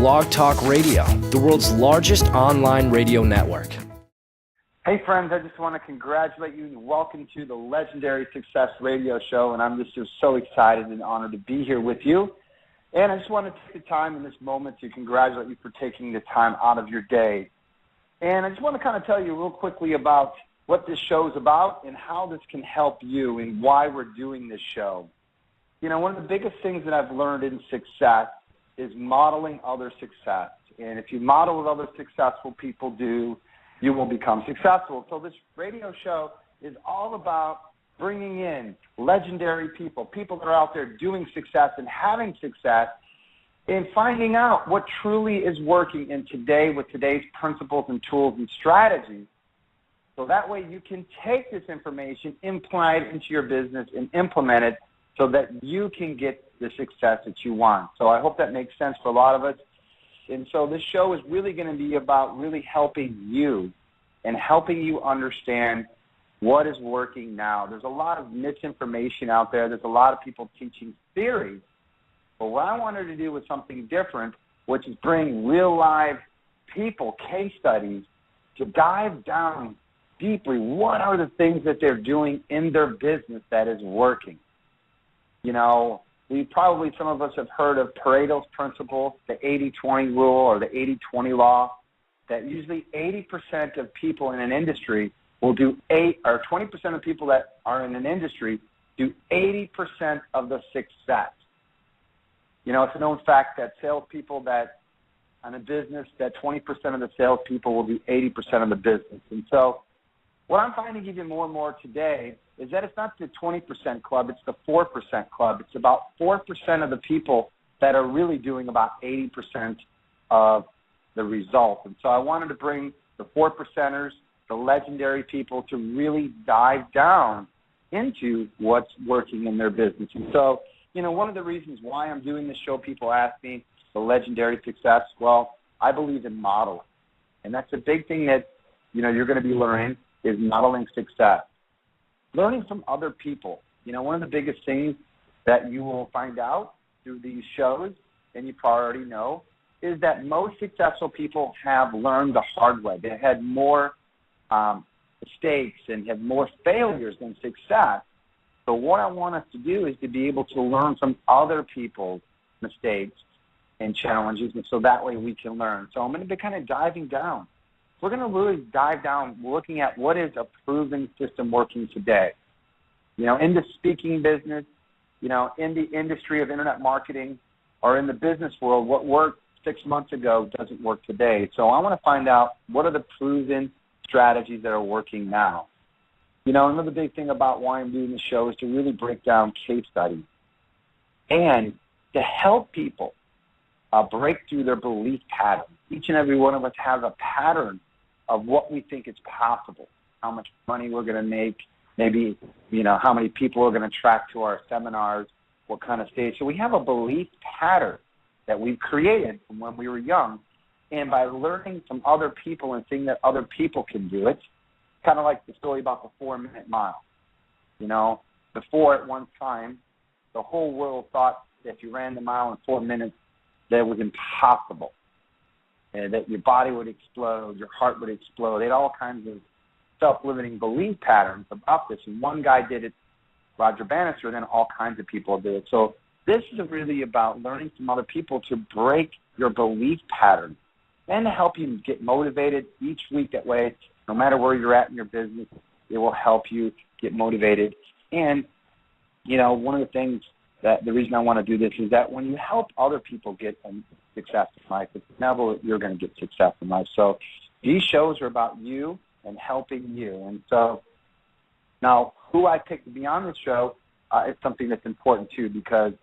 Blog Talk Radio, the world's largest online radio network. Hey friends, I just want to congratulate you and welcome to the Legendary Success Radio Show, and I'm just so excited and honored to be here with you. And I just want to take the time in this moment to congratulate you for taking the time out of your day. And I just want to kind of tell you real quickly about what this show is about and how this can help you and why we're doing this show. You know, one of the biggest things that I've learned in success is modeling other success. And if you model what other successful people do, you will become successful. So this radio show is all about bringing in legendary people, people that are out there doing success and having success, and finding out what truly is working in today with today's principles and tools and strategies. So that way you can take this information, imply it into your business, and implement it so that you can get the success that you want. So I hope that makes sense for a lot of us. And so this show is really going to be about really helping you and helping you understand what is working now. There's a lot of misinformation out there. There's a lot of people teaching theories. But what I wanted to do was something different, which is bring real live people, case studies, to dive down deeply. What are the things that they're doing in their business that is working? You know, some of us have heard of Pareto's principle, the 80-20 rule or the 80-20 law, that usually 80% of people in an industry will do 20% of people that are in an industry do 80% of the success. You know, it's a known fact that salespeople that on a business, that 20% of the salespeople will do 80% of the business. And so what I'm finding even more and more today is that it's not the 20% club, it's the 4% club. It's about 4% of the people that are really doing about 80% of the results. And so I wanted to bring the 4%ers, the legendary people, to really dive down into what's working in their business. And so, you know, one of the reasons why I'm doing this show, people ask me, the legendary success, well, I believe in modeling. And that's a big thing that, you know, you're going to be learning is modeling success. Learning from other people. You know, one of the biggest things that you will find out through these shows, and you probably already know, is that most successful people have learned the hard way. They had more mistakes and have more failures than success. So what I want us to do is to be able to learn from other people's mistakes and challenges, and so that way we can learn. So I'm going to be kind of diving down. We're going to really dive down looking at what is a proven system working today. You know, in the speaking business, you know, in the industry of internet marketing, or in the business world, what worked 6 months ago doesn't work today. So I want to find out what are the proven strategies that are working now. You know, another big thing about why I'm doing this show is to really break down case studies and to help people break through their belief patterns. Each and every one of us has a pattern of what we think is possible, how much money we're going to make, maybe, you know, how many people are going to attract to our seminars, what kind of stage. So we have a belief pattern that we've created from when we were young, and by learning from other people and seeing that other people can do it, kind of like the story about the 4-minute mile. You know, before at one time, the whole world thought that if you ran the mile in 4 minutes, that it was impossible, and that your body would explode, your heart would explode. They had all kinds of self-limiting belief patterns about this, and one guy did it, Roger Bannister, and then all kinds of people did it. So this is really about learning from other people to break your belief pattern and to help you get motivated each week. That way, no matter where you're at in your business, it will help you get motivated. And, you know, one of the things that the reason I want to do this is that when you help other people get success in life, it's never you're going to get success in life. So these shows are about you and helping you. And so now who I picked to be on this show is something that's important too, because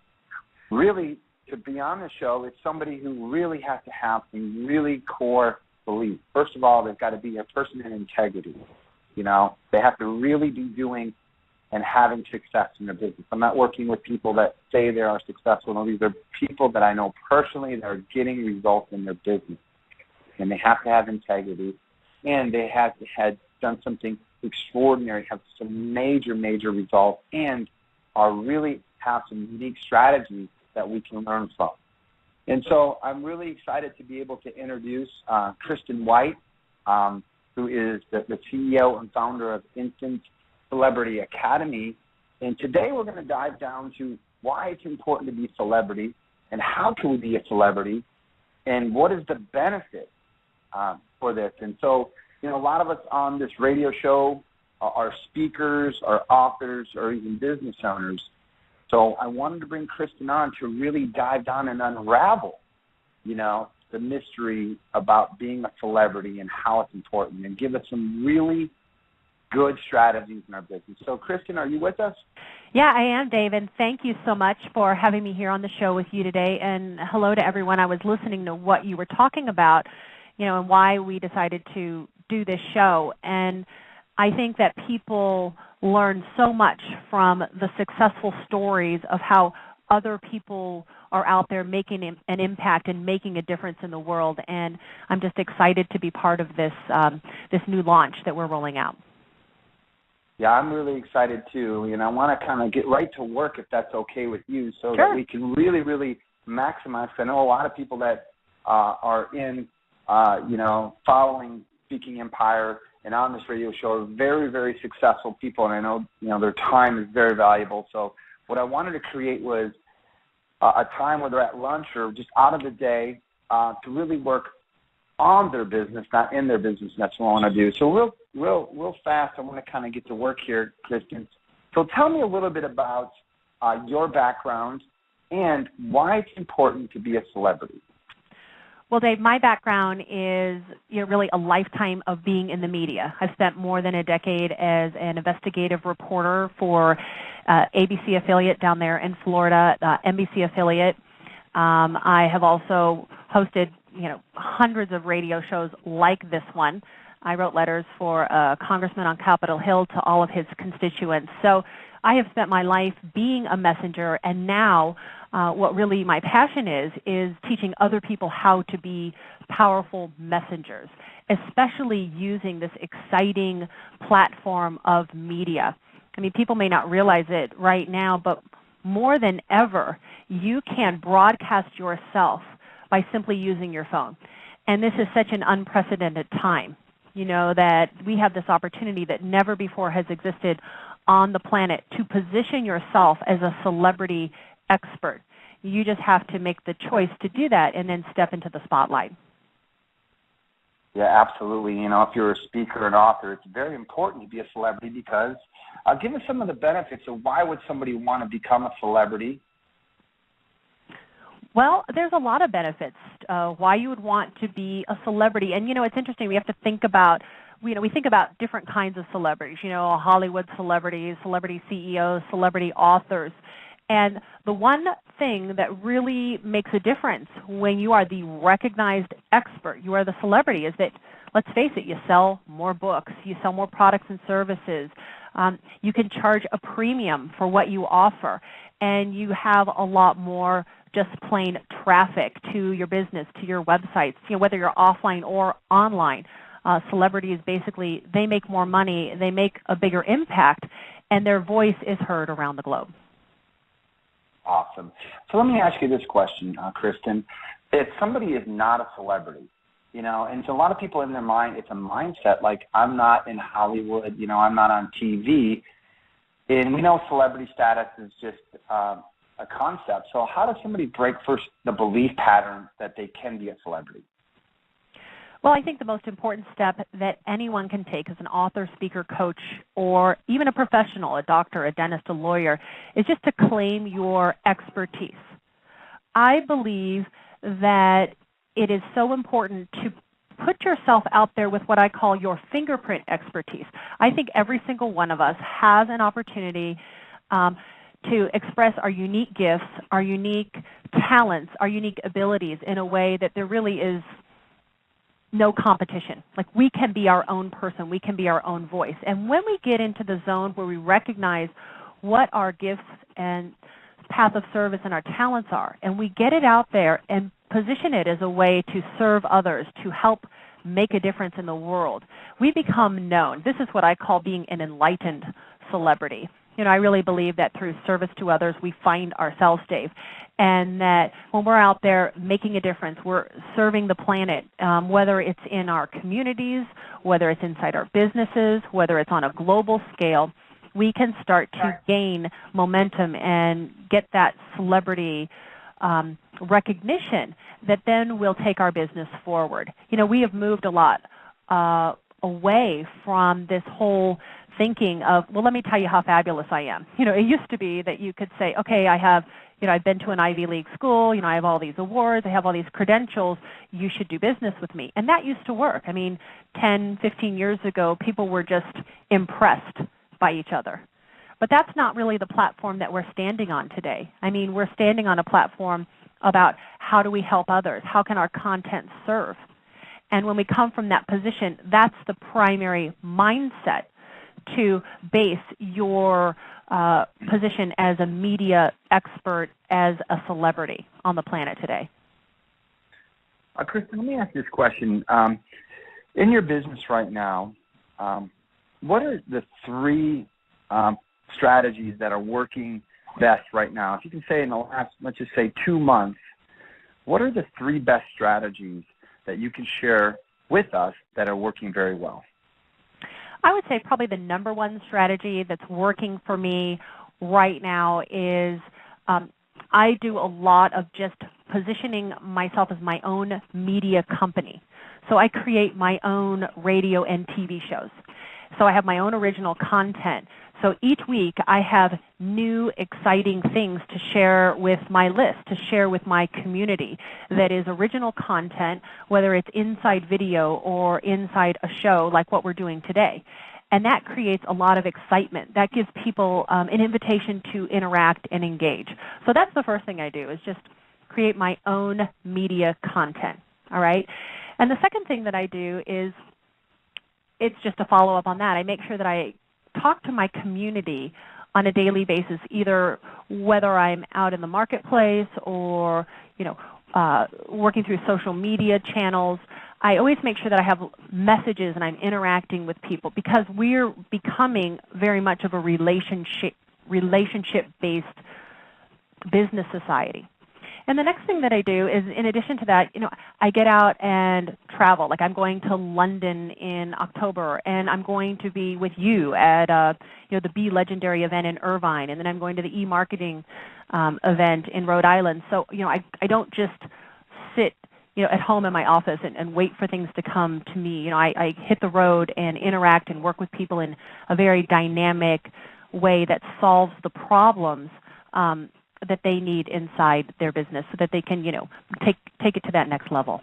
really to be on the show, it's somebody who really has to have some really core beliefs. First of all, they've got to be a person in integrity. You know, they have to really be doing and having success in their business. I'm not working with people that say they are successful. No, these are people that I know personally that are getting results in their business. And they have to have integrity, and they have to have done something extraordinary, have some major, major results, and are really have some unique strategies that we can learn from. And so I'm really excited to be able to introduce Kristen White, who is the CEO and founder of Instant Celebrity Academy. And today we're going to dive down to why it's important to be a celebrity and how can we be a celebrity and what is the benefit for this. And so, a lot of us on this radio show are speakers, are authors, or even business owners. So I wanted to bring Kristen on to really dive down and unravel, the mystery about being a celebrity and how it's important and give us some really good strategies in our business. So, Kristen, are you with us? Yeah, I am, Dave, and thank you so much for having me here on the show with you today. And hello to everyone. I was listening to what you were talking about, and why we decided to do this show. And I think that people learn so much from the successful stories of how other people are out there making an impact and making a difference in the world. And I'm just excited to be part of this new launch that we're rolling out. Yeah, I'm really excited too, and I want to kind of get right to work if that's okay with you, so Sure. that we can really, really maximize. I know a lot of people that are in, following Speaking Empire and on this radio show are very, very successful people, and I know, their time is very valuable. So what I wanted to create was a time where they're at lunch or just out of the day to really work on their business, not in their business. And that's what I want to do. So real fast, I want to kind of get to work here, Kristen. So tell me a little bit about your background and why it's important to be a celebrity. Well, Dave, my background is really a lifetime of being in the media. I've spent more than a decade as an investigative reporter for ABC affiliate down there in Florida, NBC affiliate. I have also hosted hundreds of radio shows like this one. I wrote letters for a congressman on Capitol Hill to all of his constituents. So I have spent my life being a messenger, and now what really my passion is teaching other people how to be powerful messengers, especially using this exciting platform of media. I mean, people may not realize it right now, but more than ever, you can broadcast yourself by simply using your phone. And this is such an unprecedented time, that we have this opportunity that never before has existed on the planet to position yourself as a celebrity expert. You just have to make the choice to do that and then step into the spotlight. Yeah, absolutely. If you're a speaker and author, it's very important to be a celebrity because give us some of the benefits of why would somebody want to become a celebrity. Well, there's a lot of benefits why you would want to be a celebrity. And, it's interesting. We have to think about, we think about different kinds of celebrities, Hollywood celebrities, celebrity CEOs, celebrity authors. And the one thing that really makes a difference when you are the recognized expert, you are the celebrity, is that, let's face it, you sell more books, you sell more products and services, you can charge a premium for what you offer, and you have a lot more just plain traffic to your business, to your websites, whether you're offline or online. Celebrities, basically, they make more money, they make a bigger impact, and their voice is heard around the globe. Awesome. So let me ask you this question, Kristen. If somebody is not a celebrity, and so a lot of people in their mind, it's a mindset like I'm not in Hollywood, I'm not on TV, and we know celebrity status is just a concept. So how does somebody break first the belief pattern that they can be a celebrity? Well, I think the most important step that anyone can take as an author, speaker, coach, or even a professional, a doctor, a dentist, a lawyer, is just to claim your expertise. I believe that it is so important to put yourself out there with what I call your fingerprint expertise. I think every single one of us has an opportunity to express our unique gifts, our unique talents, our unique abilities in a way that there really is no competition. Like, we can be our own person. We can be our own voice. And when we get into the zone where we recognize what our gifts and path of service and our talents are, and we get it out there and position it as a way to serve others, to help make a difference in the world, we become known. This is what I call being an enlightened celebrity. I really believe that through service to others, we find ourselves, Dave. And that when we're out there making a difference, we're serving the planet, whether it's in our communities, whether it's inside our businesses, whether it's on a global scale, we can start to gain momentum and get that celebrity recognition that then will take our business forward. We have moved a lot away from this whole thinking of, well, let me tell you how fabulous I am. It used to be that you could say, okay, I've been to an Ivy League school, I have all these awards, I have all these credentials, you should do business with me. And that used to work. 10, 15 years ago, people were just impressed by each other. But that's not really the platform that we're standing on today. We're standing on a platform about how do we help others, how can our content serve. And when we come from that position, that's the primary mindset to base your position as a media expert, as a celebrity on the planet today. Kristen, let me ask you this question. In your business right now, what are the three strategies that are working best right now? If you can say in the last, let's just say 2 months, what are the three best strategies that you can share with us that are working very well? I would say probably the number one strategy that's working for me right now is I do a lot of just positioning myself as my own media company. So I create my own radio and TV shows. So I have my own original content. So each week I have new exciting things to share with my list, to share with my community that is original content, whether it's inside video or inside a show like what we're doing today. And that creates a lot of excitement. That gives people an invitation to interact and engage. So that's the first thing I do, is just create my own media content, all right? And the second thing that I do is, it's just a follow-up on that. I make sure that I talk to my community on a daily basis, either whether I'm out in the marketplace or working through social media channels. I always make sure that I have messages and I'm interacting with people, because we're becoming very much of a relationship-based business society. And the next thing that I do is, in addition to that, I get out and travel. Like I'm going to London in October, and I'm going to be with you at the Be Legendary event in Irvine, and then I'm going to the e-marketing event in Rhode Island. So I don't just sit at home in my office and wait for things to come to me. I hit the road and interact and work with people in a very dynamic way that solves the problems that they need inside their business, so that they can, take it to that next level.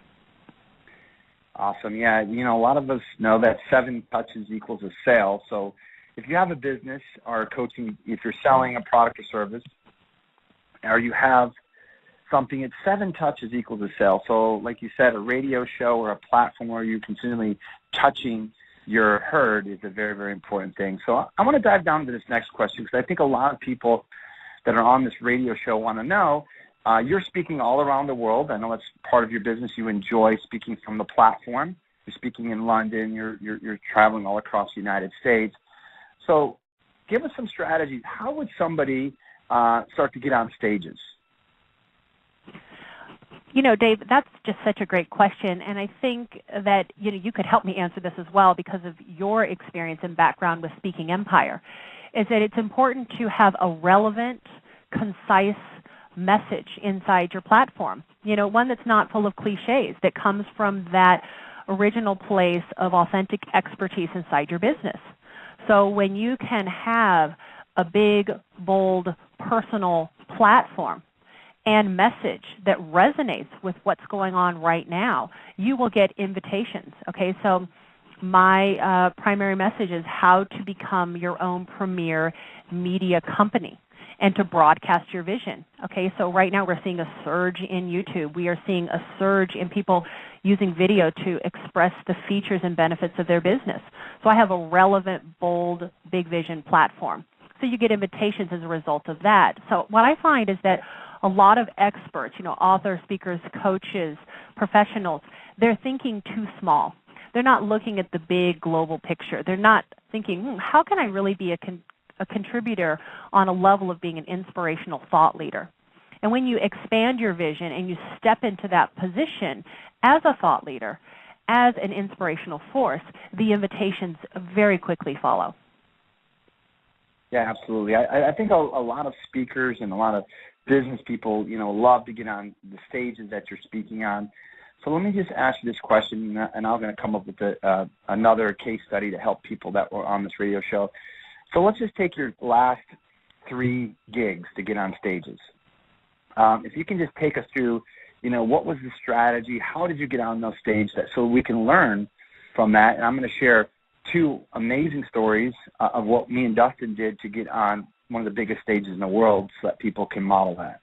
Awesome. Yeah, a lot of us know that 7 touches equals a sale. So if you have a business or coaching, if you're selling a product or service, or you have something, it's 7 touches equals a sale. So like you said, a radio show or a platform where you're continually touching your herd is a very, very important thing. So I want to dive down to this next question, because I think a lot of people that are on this radio show want to know. You're speaking all around the world. I know that's part of your business. You enjoy speaking from the platform. You're speaking in London. You're traveling all across the United States. So give us some strategies. How would somebody start to get on stages? Dave, that's just such a great question, and I think that you could help me answer this as well, because of your experience and background with Speaking Empire, is that it's important to have a relevant, concise message inside your platform. One that's not full of cliches, that comes from that original place of authentic expertise inside your business. So when you can have a big, bold, personal platform and message that resonates with what's going on right now, you will get invitations. Okay, so my primary message is how to become your own premier media company and to broadcast your vision. Okay, so right now we're seeing a surge in YouTube. We are seeing a surge in people using video to express the features and benefits of their business. So I have a relevant, bold, big vision platform. So you get invitations as a result of that. So what I find is that a lot of experts, authors, speakers, coaches, professionals, they're thinking too small. They're not looking at the big global picture. They're not thinking, how can I really be a contributor on a level of being an inspirational thought leader. And when you expand your vision and you step into that position as a thought leader, as an inspirational force, the invitations very quickly follow. Yeah, absolutely. I think a lot of speakers and a lot of business people, love to get on the stages that you're speaking on. So let me just ask you this question, and I'm going to come up with another case study to help people that were on this radio show. So let's just take your last 3 gigs to get on stages. If you can just take us through, what was the strategy? How did you get on those stages so we can learn from that? And I'm going to share 2 amazing stories of what me and Dustin did to get on one of the biggest stages in the world so that people can model that.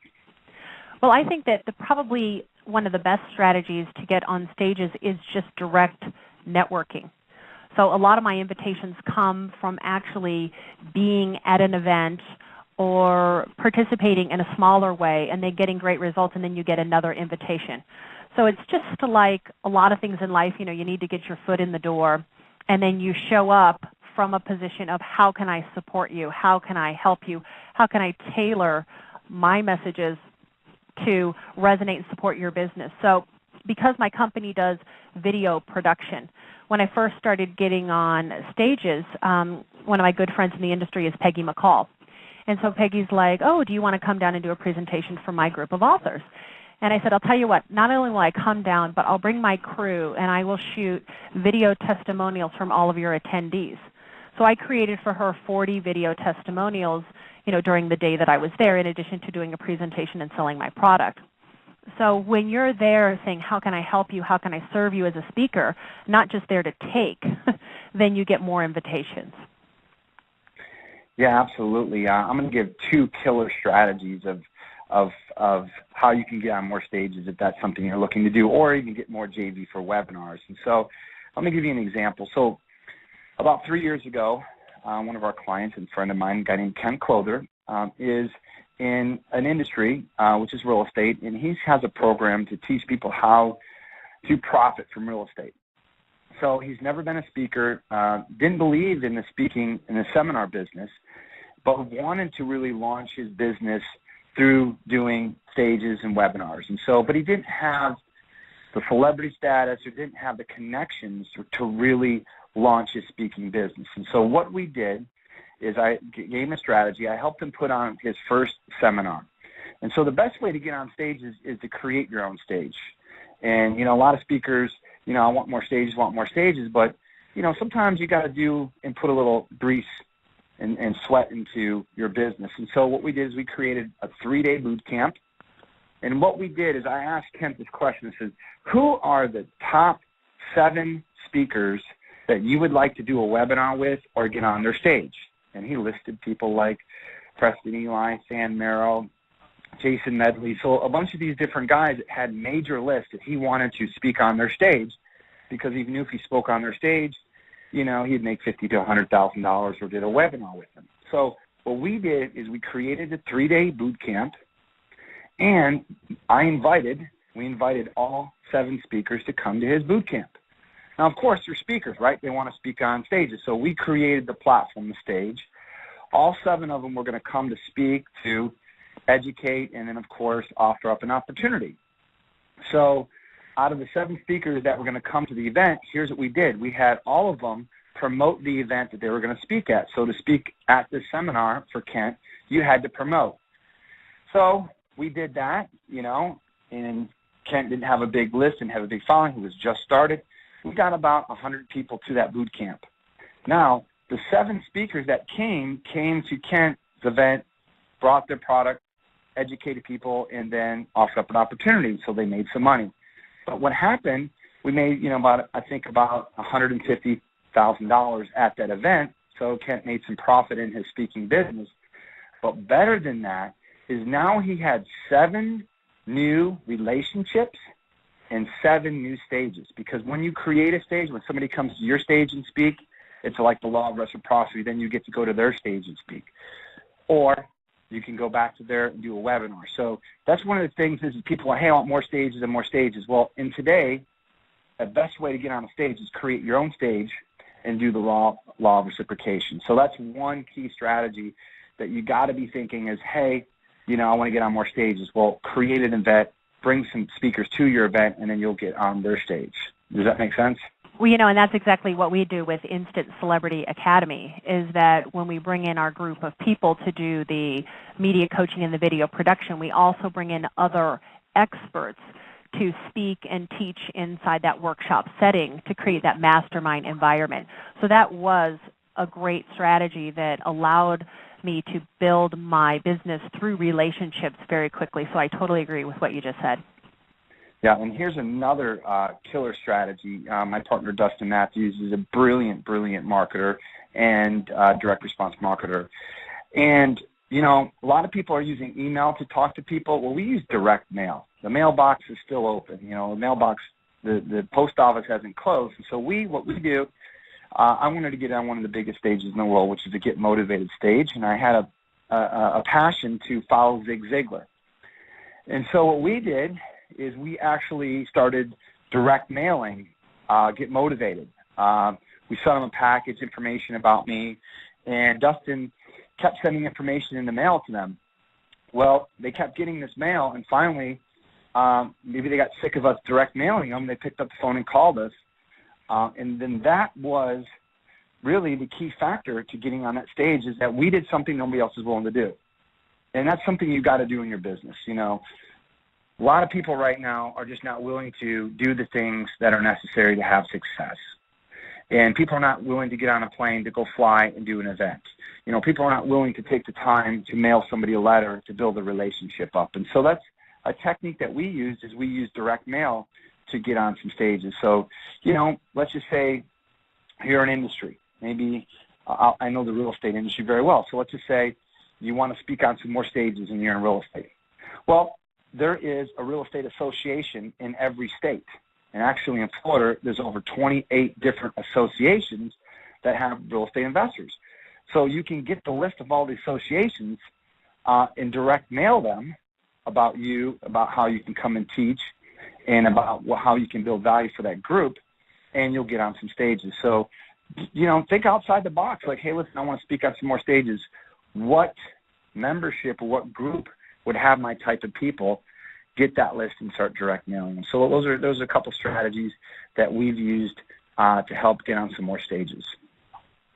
Well, I think that probably one of the best strategies to get on stages is just direct networking. So a lot of my invitations come from actually being at an event or participating in a smaller way and then getting great results, and then you get another invitation. So it's just like a lot of things in life, you need to get your foot in the door, and then you show up from a position of how can I support you, how can I help you, how can I tailor my messages to resonate and support your business. So because my company does video production, when I first started getting on stages, one of my good friends in the industry is Peggy McCall. And so Peggy's like, oh, do you want to come down and do a presentation for my group of authors? And I said, I'll tell you what, not only will I come down, but I'll bring my crew and I will shoot video testimonials from all of your attendees. So I created for her 40 video testimonials, during the day that I was there, in addition to doing a presentation and selling my product. So when you're there saying, how can I help you, how can I serve you as a speaker, not just there to take, then you get more invitations. Yeah, absolutely. I'm going to give 2 killer strategies of how you can get on more stages if that's something you're looking to do, or even get more JV for webinars. And so let me give you an example. So about 3 years ago, one of our clients and friend of mine, a guy named Ken Clother, is in an industry, which is real estate, and he has a program to teach people how to profit from real estate. So he's never been a speaker, didn't believe in the speaking in the seminar business, but wanted to really launch his business through doing stages and webinars. And so, but he didn't have the celebrity status or didn't have the connections to really launch his speaking business. And so what we did is I gave him a strategy. I helped him put on his first seminar. And so the best way to get on stage is to create your own stage. And, a lot of speakers, I want more stages, but, sometimes you got to do and put a little grease and sweat into your business. And so what we did is we created a 3-day boot camp. And what we did is I asked Kent this question. I said, who are the top 7 speakers that you would like to do a webinar with or get on their stage? And he listed people like Preston Eli, Sam Merrill, Jason Medley. So a bunch of these different guys that had major lists that he wanted to speak on their stage, because he knew if he spoke on their stage, he'd make $50,000 to $100,000 or did a webinar with them. So what we did is we created a 3-day boot camp, and we invited all 7 speakers to come to his boot camp. Now, of course, they're speakers, right? They want to speak on stages. So we created the platform, the stage. All 7 of them were going to come to speak, to educate, and then, of course, offer up an opportunity. So out of the 7 speakers that were going to come to the event, here's what we did. We had all of them promote the event that they were going to speak at. So to speak at this seminar for Kent, you had to promote. So we did that, and Kent didn't have a big list and have a big following. He was just started. We got about 100 people to that boot camp. Now, the 7 speakers that came to Kent's event, brought their product, educated people, and then offered up an opportunity, so they made some money. But what happened, we made, about $150,000 at that event, so Kent made some profit in his speaking business. But better than that is now he had 7 new relationships and 7 new stages. Because when you create a stage, when somebody comes to your stage and speak, it's like the law of reciprocity. Then you get to go to their stage and speak. Or you can go back to there and do a webinar. So that's one of the things is people are, hey, I want more stages and more stages. Well, in today, the best way to get on a stage is create your own stage and do the law of reciprocation. So that's one key strategy that you got to be thinking is, hey, I want to get on more stages. Well, create an event, bring some speakers to your event, and then you'll get on their stage. Does that make sense? Well, and that's exactly what we do with Instant Celebrity Academy, is that when we bring in our group of people to do the media coaching and the video production, we also bring in other experts to speak and teach inside that workshop setting to create that mastermind environment. So that was a great strategy that allowed me to build my business through relationships very quickly. So I totally agree with what you just said. Yeah, and here's another killer strategy. My partner, Dustin Matthews, is a brilliant, brilliant marketer and direct response marketer. And, a lot of people are using email to talk to people. Well, we use direct mail. The mailbox is still open. The mailbox, the post office hasn't closed. And so what we do, I wanted to get on one of the biggest stages in the world, which is the Get Motivated stage, and I had a passion to follow Zig Ziglar. And so what we did is we actually started direct mailing Get Motivated. We sent them a package, information about me, and Dustin kept sending information in the mail to them. Well, they kept getting this mail, and finally, maybe they got sick of us direct mailing them. They picked up the phone and called us, and then that was really the key factor to getting on that stage, is that we did something nobody else is willing to do. And that's something you've got to do in your business. A lot of people right now are just not willing to do the things that are necessary to have success. And people are not willing to get on a plane to go fly and do an event. People are not willing to take the time to mail somebody a letter to build a relationship up. And so that's a technique that we use, is we use direct mail to get on some stages. So, let's just say you're an industry. Maybe I know the real estate industry very well. So let's just say you want to speak on some more stages and you're in real estate. Well, there is a real estate association in every state. And actually in Florida, there's over 28 different associations that have real estate investors. So you can get the list of all the associations and direct mail them about you, about how you can come and teach, and about how you can build value for that group, and you'll get on some stages. So, think outside the box. Like, hey, listen, I want to speak on some more stages. What membership or what group would have my type of people? Get that list and start direct mailing them. So those are a couple strategies that we've used to help get on some more stages.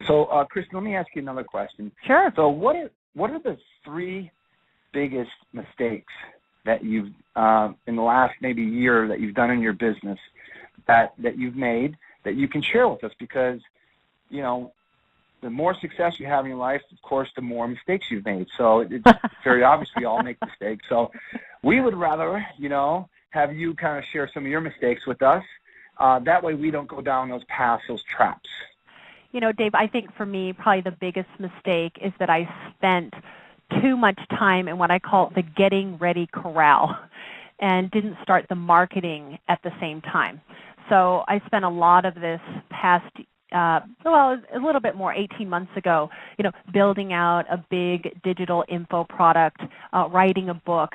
So, Kristen, let me ask you another question. Sure. So what are the three biggest mistakes that you've in the last maybe year that you've done in your business that you've made that you can share with us? Because the more success you have in your life, of course, the more mistakes you've made. So it's very obvious we all make mistakes. So we would rather, have you kind of share some of your mistakes with us. That way we don't go down those paths, those traps. Dave, I think for me, probably the biggest mistake is that I spent too much time in what I call the getting ready corral and didn't start the marketing at the same time. So I spent a lot of this past a little bit more, 18 months ago, building out a big digital info product, writing a book.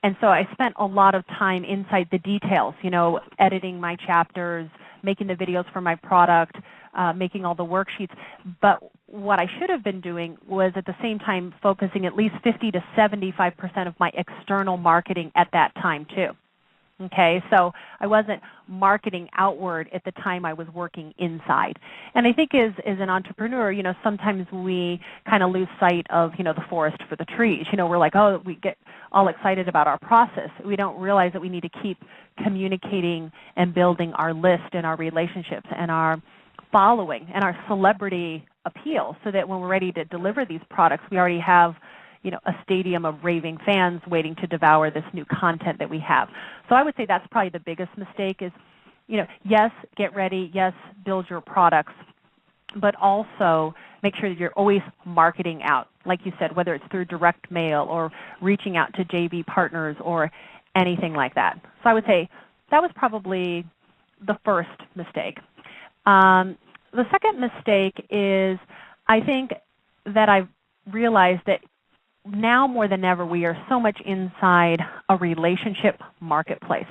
And so I spent a lot of time inside the details, editing my chapters, making the videos for my product, making all the worksheets. But what I should have been doing was at the same time focusing at least 50 to 75% of my external marketing at that time too. Okay, so I wasn't marketing outward at the time I was working inside. And I think as an entrepreneur, sometimes we kind of lose sight of, the forest for the trees. We're like, we get all excited about our process. We don't realize that we need to keep communicating and building our list and our relationships and our following and our celebrity appeal so that when we're ready to deliver these products, we already have a stadium of raving fans waiting to devour this new content that we have. So I would say that's probably the biggest mistake is, yes, get ready, yes, build your products, but also make sure that you're always marketing out, like you said, whether it's through direct mail or reaching out to JV partners or anything like that. So I would say that was probably the first mistake. The second mistake is I think that I've realized that now more than ever, we are so much inside a relationship marketplace.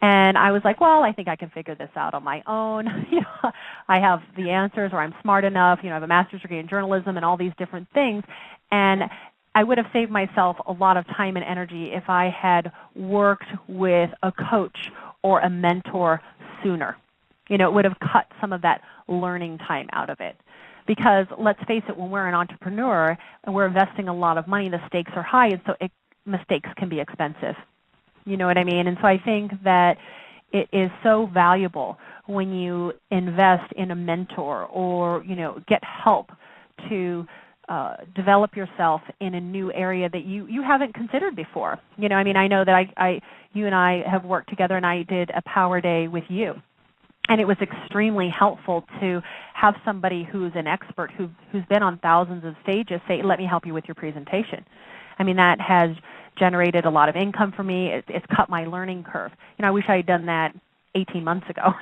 And I was like, well, I think I can figure this out on my own. I have the answers, or I'm smart enough. I have a master's degree in journalism and all these different things. And I would have saved myself a lot of time and energy if I had worked with a coach or a mentor sooner. It would have cut some of that learning time out of it. Because let's face it, when we're an entrepreneur and we're investing a lot of money, the stakes are high, and so mistakes can be expensive. You know what I mean? And so I think that it is so valuable when you invest in a mentor or, get help to develop yourself in a new area that you haven't considered before. I know that you and I have worked together, and I did a Power Day with you. And it was extremely helpful to have somebody who's an expert, who's been on thousands of stages, say, let me help you with your presentation. That has generated a lot of income for me. It's cut my learning curve. I wish I had done that 18 months ago.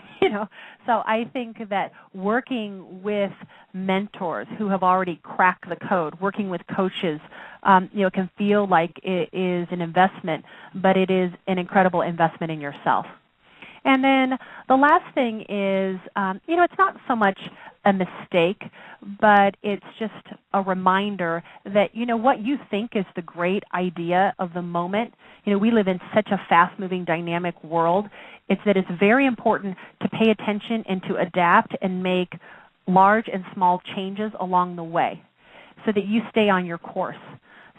So I think that working with mentors who have already cracked the code, working with coaches, can feel like it is an investment, but it is an incredible investment in yourself. And then the last thing is, it's not so much a mistake, but it's just a reminder that, what you think is the great idea of the moment. We live in such a fast-moving, dynamic world. It's very important to pay attention and to adapt and make large and small changes along the way so that you stay on your course.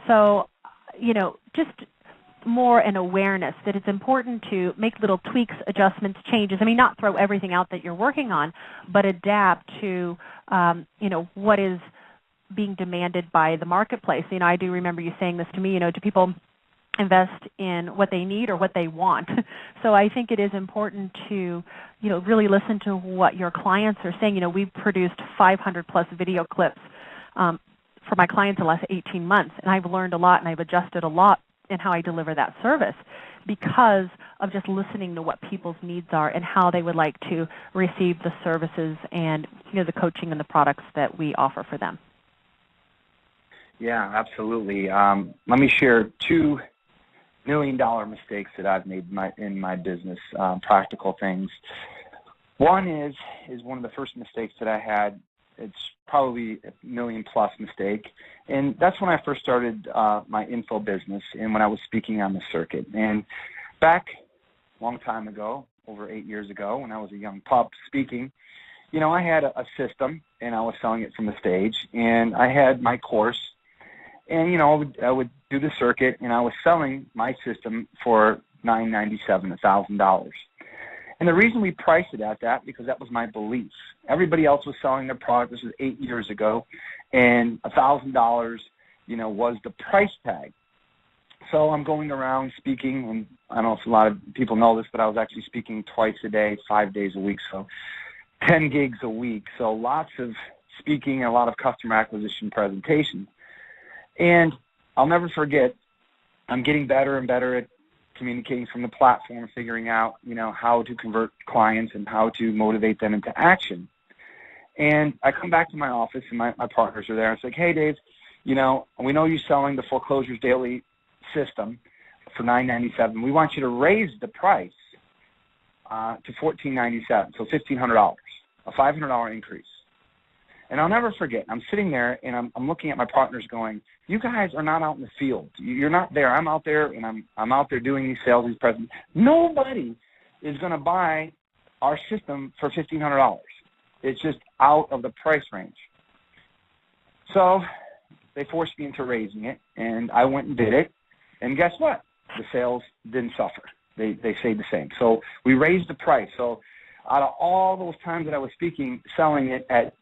So, just more an awareness that it's important to make little tweaks, adjustments, changes. Not throw everything out that you're working on, but adapt to, what is being demanded by the marketplace. I do remember you saying this to me, do people invest in what they need or what they want? So I think it is important to, really listen to what your clients are saying. We've produced 500-plus video clips for my clients in the last 18 months, and I've learned a lot, and I've adjusted a lot in how I deliver that service because of just listening to what people's needs are and how they would like to receive the services and the coaching and the products that we offer for them. Yeah, absolutely. Let me share $2 million mistakes that I've made in my business, practical things. One is one of the first mistakes that I had. It's probably a $1 million-plus mistake, and that's when I first started my info business and when I was speaking on the circuit. And back a long time ago, over 8 years ago, when I was a young pup speaking, I had a system, and I was selling it from the stage, and I had my course, and, I would do the circuit, and I was selling my system for $997, $1,000. And the reason we priced it at that, because that was my belief. Everybody else was selling their product. This was 8 years ago, and $1,000, was the price tag. So I'm going around speaking, and I don't know if a lot of people know this, but I was actually speaking twice a day, 5 days a week, so 10 gigs a week. So lots of speaking and a lot of customer acquisition presentations. And I'll never forget, I'm getting better and better at communicating from the platform, figuring out, how to convert clients and how to motivate them into action. And I come back to my office, and my partners are there. It's like, hey, Dave, we know you're selling the Foreclosures Daily system for $997. We want you to raise the price to $1,497, so $1,500, a $500 increase. And I'll never forget, I'm sitting there, and I'm looking at my partners going, you guys are not out in the field. You're not there. I'm out there, and I'm out there doing these sales, these presentations. Nobody is going to buy our system for $1,500. It's just out of the price range. So they forced me into raising it, and I went and did it. And guess what? The sales didn't suffer. They stayed the same. So we raised the price. So out of all those times that I was speaking, selling it at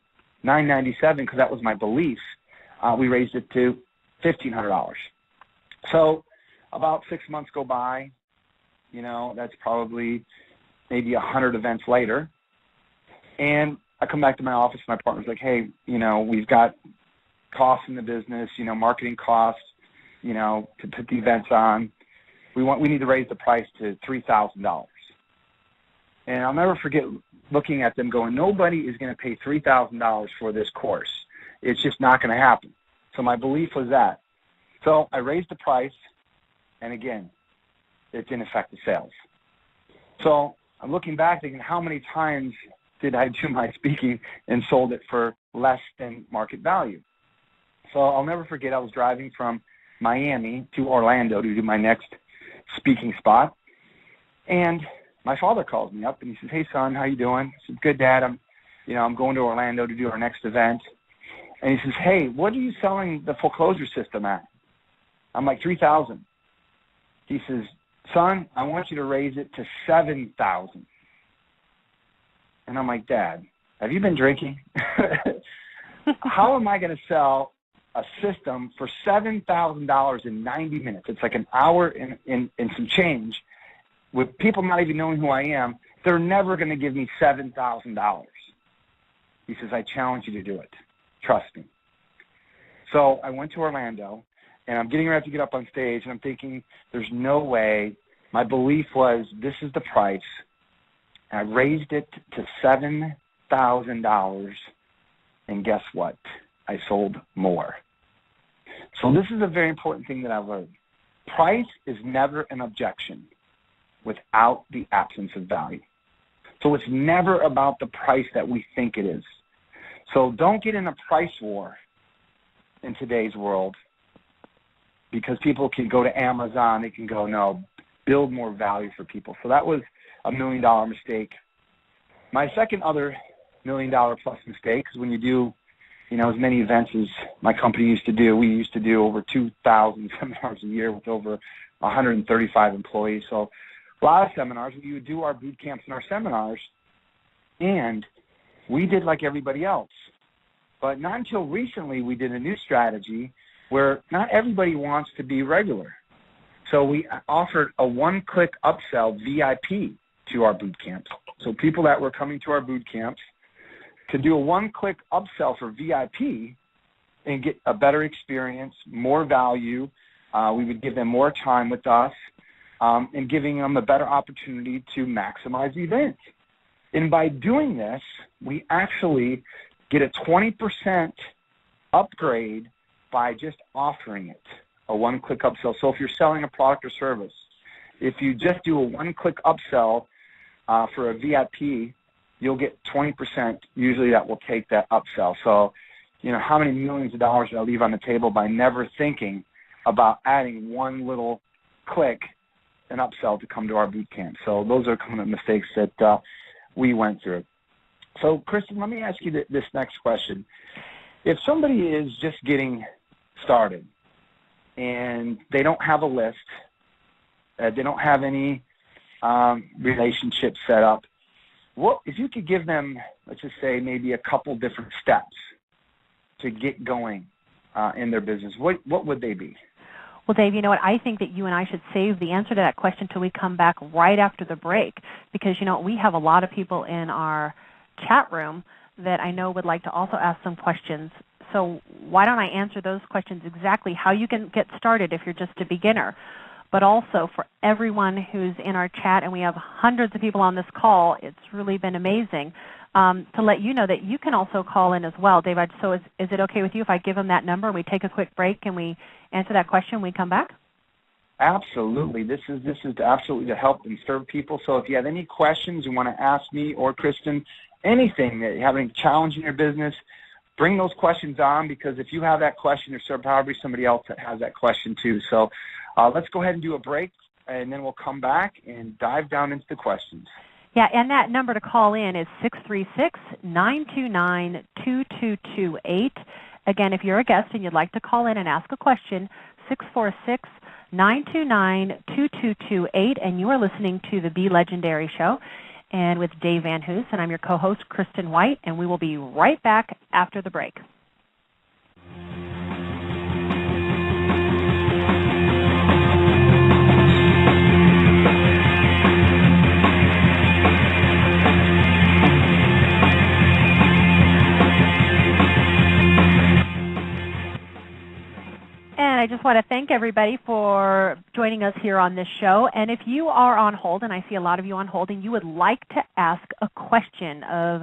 $997, because that was my belief, we raised it to $1,500. So about 6 months go by. That's probably maybe 100 events later. And I come back to my office, and my partner's like, hey, we've got costs in the business, marketing costs, to put the events on. We need to raise the price to $3,000. And I'll never forget looking at them going, nobody is going to pay $3,000 for this course. It's just not going to happen. So my belief was that. So I raised the price, and again, it didn't affect the sales. So I'm looking back thinking, how many times did I do my speaking and sold it for less than market value? So I'll never forget, I was driving from Miami to Orlando to do my next speaking spot. And my father calls me up and he says, "Hey son, how you doing?" I said, "Good, Dad. I'm going to Orlando to do our next event." And he says, "Hey, what are you selling the foreclosure system at?" I'm like, $3,000. He says, "Son, I want you to raise it to $7,000. And I'm like, "Dad, have you been drinking?" How am I going to sell a system for $7,000 in 90 minutes? It's like an hour and some change. With people not even knowing who I am, they're never going to give me $7,000. He says, "I challenge you to do it. Trust me." So I went to Orlando, and I'm getting ready to get up on stage, and I'm thinking, there's no way. My belief was, this is the price. And I raised it to $7,000, and guess what? I sold more. So this is a very important thing that I've learned. Price is never an objection without the absence of value. So it's never about the price that we think it is. So don't get in a price war in today's world, because people can go to Amazon, they can go, no, build more value for people. So that was a $1 million mistake. My second other $1 million plus mistake is when you do, as many events as my company used to do. We used to do over 2,000 seminars a year with over 135 employees. So a lot of seminars. We would do our boot camps and our seminars, and we did like everybody else. But not until recently we did a new strategy where not everybody wants to be regular. So we offered a one-click upsell VIP to our boot camps. So people that were coming to our boot camps could do a one-click upsell for VIP and get a better experience, more value. We would give them more time with us, and giving them a better opportunity to maximize the event. And by doing this, we actually get a 20% upgrade by just offering it, a one-click upsell. So if you're selling a product or service, if you just do a one-click upsell for a VIP, you'll get 20% usually that will take that upsell. So, how many millions of dollars did I leave on the table by never thinking about adding one little click, an upsell, to come to our boot camp? So those are kind of mistakes that we went through. So, Kristen, let me ask you this next question. If somebody is just getting started and they don't have a list, they don't have any relationship set up, what if you could give them, let's just say, maybe a couple different steps to get going in their business, what would they be? Well, Dave, you know what? I think that you and I should save the answer to that question till we come back right after the break, because, we have a lot of people in our chat room that I know would like to also ask some questions. So why don't I answer those questions, exactly how you can get started if you're just a beginner, but also for everyone who's in our chat, and we have hundreds of people on this call. It's really been amazing to let you know that you can also call in as well. Dave, so is it okay with you if I give them that number and we take a quick break and we answer that question when we come back? Absolutely. This is absolutely to help and serve people. So if you have any questions you want to ask me or Kristen, anything that you have any challenge in your business, bring those questions on, because if you have that question, there's probably somebody else that has that question too. So let's go ahead and do a break, and then we'll come back and dive down into the questions. Yeah, and that number to call in is 636-929-2228. Again, if you're a guest and you'd like to call in and ask a question, 646-929-2228, and you are listening to the Be Legendary Show, and with Dave VanHoose, and I'm your co-host, Kristen White, and we will be right back after the break. And I just want to thank everybody for joining us here on this show. And if you are on hold, and I see a lot of you on hold, and you would like to ask a question of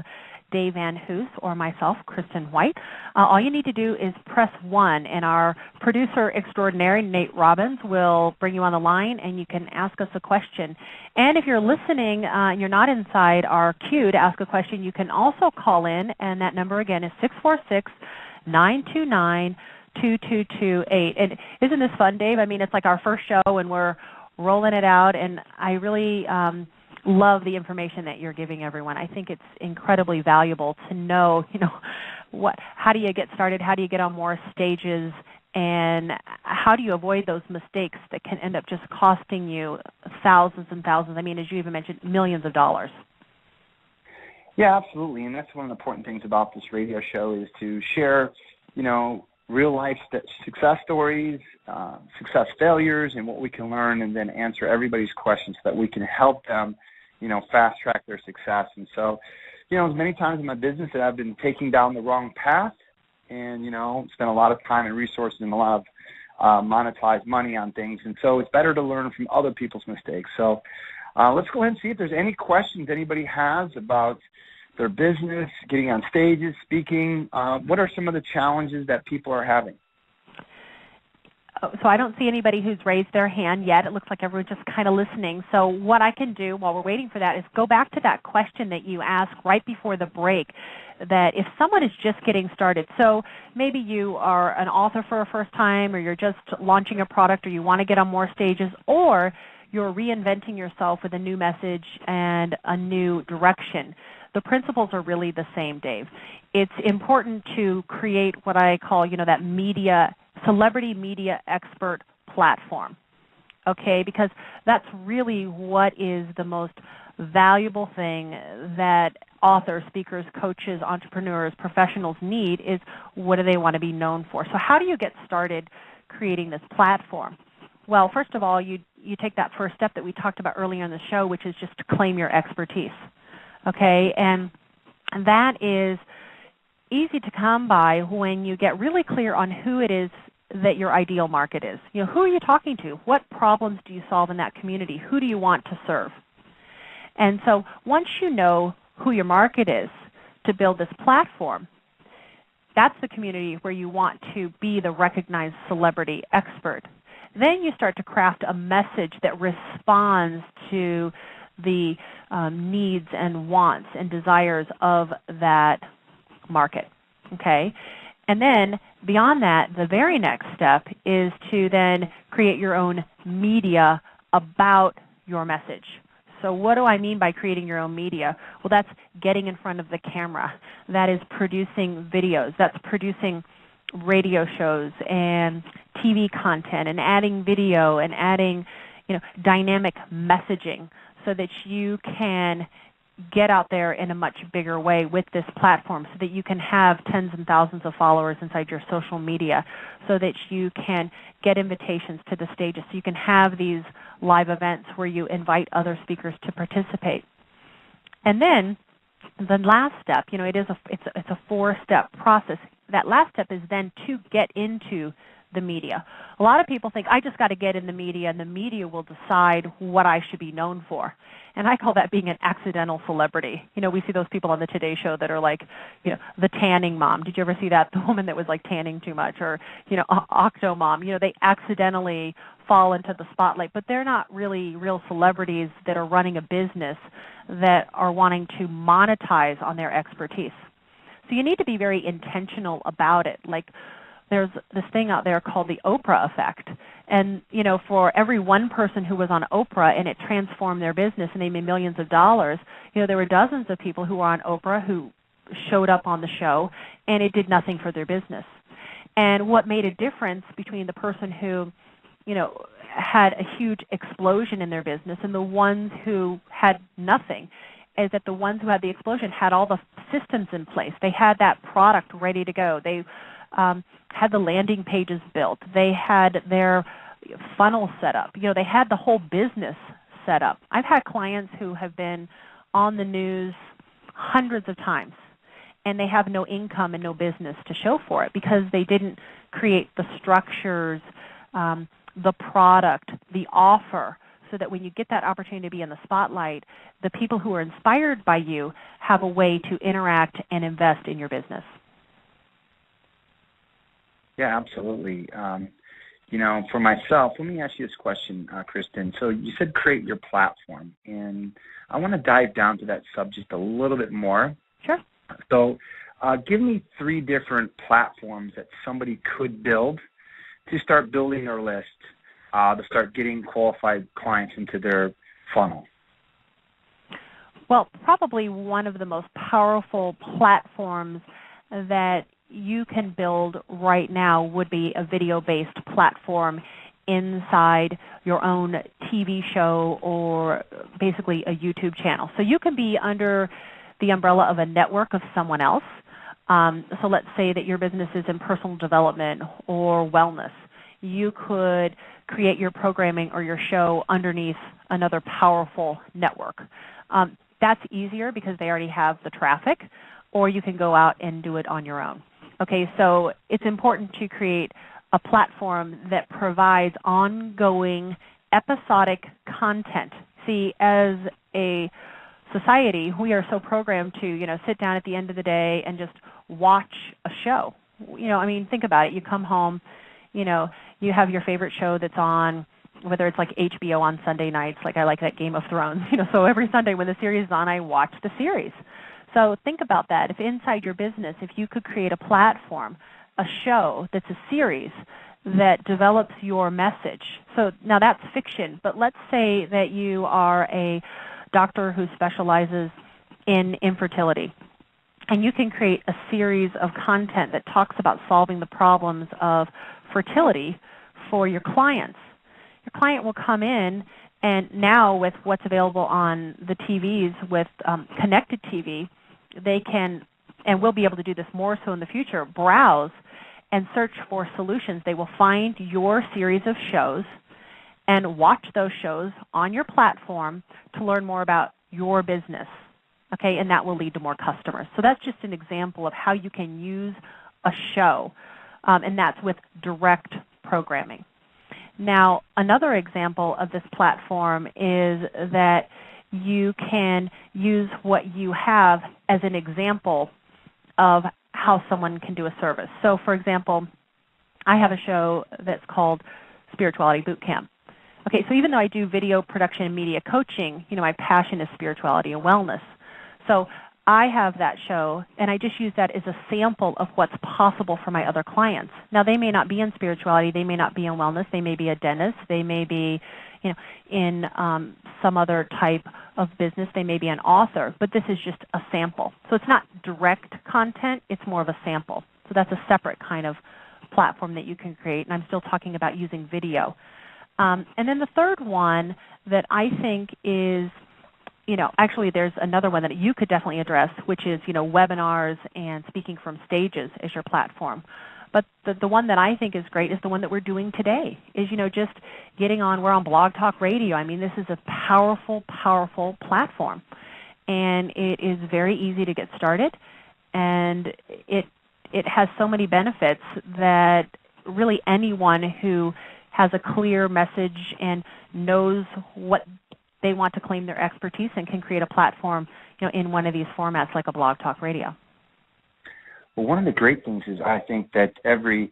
Dave VanHoose or myself, Kristen White, all you need to do is press 1, and our producer extraordinaire, Nate Robbins, will bring you on the line, and you can ask us a question. And if you're listening and you're not inside our queue to ask a question, you can also call in, and that number again is 646-929-2228. And isn't this fun, Dave? I mean, it's like our first show, and we're rolling it out, and I really love the information that you're giving everyone. I think it's incredibly valuable to know, how do you get started, how do you get on more stages, and how do you avoid those mistakes that can end up just costing you thousands and thousands, I mean, as you even mentioned, millions of dollars. Yeah, absolutely, and that's one of the important things about this radio show is to share, real-life success stories, success failures, and what we can learn, and then answer everybody's questions so that we can help them, fast-track their success. And so, as many times in my business that I've been taking down the wrong path and, spent a lot of time and resources and a lot of monetized money on things. And so it's better to learn from other people's mistakes. So let's go ahead and see if there's any questions anybody has about their business, getting on stages, speaking. What are some of the challenges that people are having? So I don't see anybody who's raised their hand yet. It looks like everyone's just kind of listening. So what I can do while we're waiting for that is go back to that question that you asked right before the break, that if someone is just getting started, so maybe you are an author for a first time, or you're just launching a product, or you want to get on more stages, or you're reinventing yourself with a new message and a new direction. The principles are really the same, Dave. It's important to create what I call, that celebrity media expert platform, okay? Because that's really what is the most valuable thing that authors, speakers, coaches, entrepreneurs, professionals need is what do they want to be known for. So how do you get started creating this platform? Well, first of all, you take that first step that we talked about earlier in the show, which is just to claim your expertise. Okay, and that is easy to come by when you get really clear on who it is that your ideal market is. Who are you talking to? What problems do you solve in that community? Who do you want to serve? And so once you know who your market is to build this platform, that's the community where you want to be the recognized celebrity expert. Then you start to craft a message that responds to the needs and wants and desires of that market, okay? And then beyond that, the very next step is to then create your own media about your message. So what do I mean by creating your own media? Well, that's getting in front of the camera. That is producing videos. That's producing radio shows and TV content and adding video and adding, dynamic messaging, so that you can get out there in a much bigger way with this platform, so that you can have tens and thousands of followers inside your social media, so that you can get invitations to the stages, so you can have these live events where you invite other speakers to participate. And then the last step, it's a 4-step process. That last step is then to get into the media. A lot of people think, I just got to get in the media, and the media will decide what I should be known for. And I call that being an accidental celebrity. We see those people on the Today Show that are like, the tanning mom. Did you ever see that? The woman that was like tanning too much, or, Octo Mom. They accidentally fall into the spotlight, but they're not really real celebrities that are running a business that are wanting to monetize on their expertise. So you need to be very intentional about it. Like, there's this thing out there called the Oprah effect. And, for every one person who was on Oprah and it transformed their business and they made millions of dollars, there were dozens of people who were on Oprah who showed up on the show and it did nothing for their business. And what made a difference between the person who, had a huge explosion in their business and the ones who had nothing is that the ones who had the explosion had all the systems in place. They had that product ready to go. They had the landing pages built. They had their funnel set up. They had the whole business set up. I've had clients who have been on the news hundreds of times, and they have no income and no business to show for it because they didn't create the structures, the product, the offer, so that when you get that opportunity to be in the spotlight, the people who are inspired by you have a way to interact and invest in your business. Yeah, absolutely. For myself, let me ask you this question, Kristen. So you said create your platform, and I want to dive down to that subject a little bit more. Sure. So give me 3 different platforms that somebody could build to start building their list, to start getting qualified clients into their funnel. Well, probably one of the most powerful platforms that you can build right now would be a video-based platform inside your own TV show or basically a YouTube channel. So you can be under the umbrella of a network of someone else. So let's say that your business is in personal development or wellness. You could create your programming or your show underneath another powerful network. That's easier because they already have the traffic, or you can go out and do it on your own. Okay, so it's important to create a platform that provides ongoing episodic content. See, as a society, we are so programmed to, sit down at the end of the day and just watch a show. Think about it. You come home, you have your favorite show that's on, whether it's like HBO on Sunday nights, like I like that Game of Thrones. So every Sunday when the series is on, I watch the series. So think about that. If inside your business, if you could create a platform, a show that's a series that develops your message. So now that's fiction, but let's say that you are a doctor who specializes in infertility, and you can create a series of content that talks about solving the problems of fertility for your clients. Your client will come in, and now with what's available on the TVs with connected TV, they can, and will be able to do this more so in the future, browse and search for solutions. They will find your series of shows and watch those shows on your platform to learn more about your business, okay, and that will lead to more customers. So that's just an example of how you can use a show, and that's with direct programming. Now, another example of this platform is that you can use what you have as an example of how someone can do a service. So, for example, I have a show that's called Spirituality Boot Camp. Okay, so even though I do video production and media coaching, my passion is spirituality and wellness. So I have that show, and I just use that as a sample of what's possible for my other clients. Now, they may not be in spirituality, they may not be in wellness, they may be a dentist, they may be in some other type of business, they may be an author, but this is just a sample. So it's not direct content, it's more of a sample. So that's a separate kind of platform that you can create, and I'm still talking about using video. And then the third one that I think is, actually there's another one that you could definitely address, which is, webinars and speaking from stages as your platform. But the one that I think is great is the one that we're doing today, is, just getting on, we're on Blog Talk Radio. I mean, this is a powerful, powerful platform. And it is very easy to get started. And it has so many benefits that really anyone who has a clear message and knows what they want to claim their expertise and can create a platform, in one of these formats like a Blog Talk Radio. Well, one of the great things is I think that every